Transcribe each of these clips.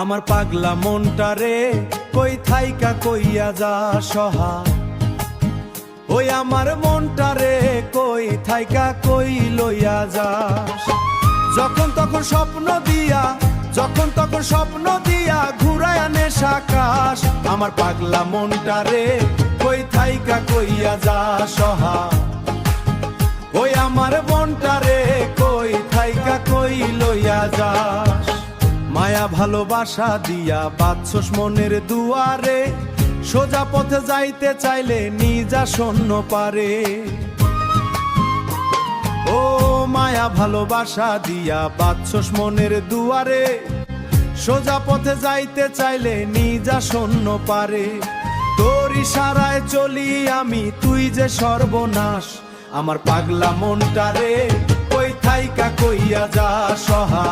আমার পাগলা মনটা রে কই থাইকা কইয়া যা সহা। ওই আমার মনটা রে কই থাইকা কই লইয়া যাস। যখন তখন স্বপ্ন দিয়া, যখন তখন স্বপ্ন দিয়া ঘুরায় আনে আকাশ। আমার পাগলা মনটা রে কই থাইকা কইয়া যা সহা। ওই আমার মনটা রে কই থাইকা কই লইয়া যাস। মায়া ভালোবাসা দিয়া বাঁধছস মনের দুয়ারে, সোজা পথে যাইতে চাইলে নিজা শূন্য পারে। ও মায়া ভালোবাসা দিয়া বাঁধছস মনের দুয়ারে, সোজা পথে যাইতে চাইলে নিজা শূন্য পারে। তোর ইশারায় চলি আমি, তুই যে সর্বনাশ। আমার পাগলা মনটা রে কই থাইকা কইয়া যা সহা।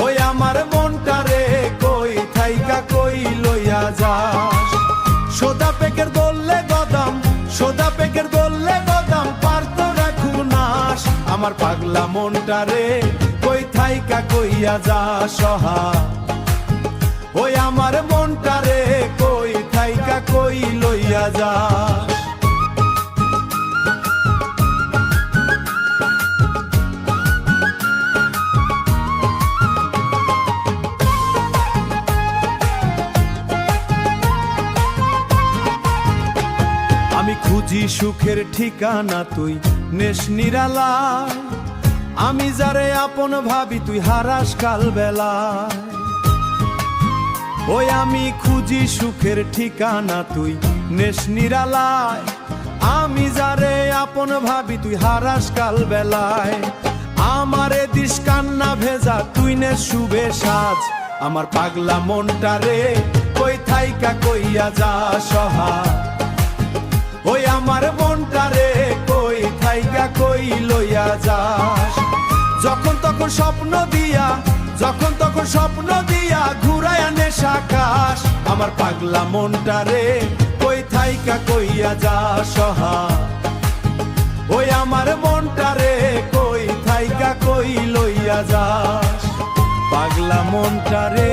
ওই আমার মনটা রে কই থাইকা কই লইয়া যাস। সোদা পেকের দোললে গদাম, সোদা পেকের দোললে গদাম পারত রাখু নাশ। আমার পাগলা মনটা রে কই থাইকা কইয়া যা সহা। ওই আমার মনটা রে কই থাইকা কই লইয়া যাস। আমি খুঁজি সুখের ঠিকানা, তুই নেস নিরালায়। আমি যারে আপন ভাবি তুই হারাস কাল বেলায়। ওই আমি খুঁজি সুখের ঠিকানা, তুই নেস নিরালায়। আমি যারে আপন ভাবি তুই হারাস কাল বেলায়। আমারে দিস কান্না ভেজা, তুই নে শুভে সাজ। আমার পাগলা মনটা রে কই থাইকা কইয়া যা সহা। ওই আমার মনটা রে কই থাইকা কই লইয়া যাস। যখন তখন স্বপ্ন দিয়া, যখন তখন স্বপ্ন দিয়া ঘুরায় আনে আকাশ। আমার পাগলা মনটা রে কই থাইকা কইয়া যা সহা। ওই আমার মনটা রে কই থাইকা কই লইয়া যাস। পাগলা মনটা রে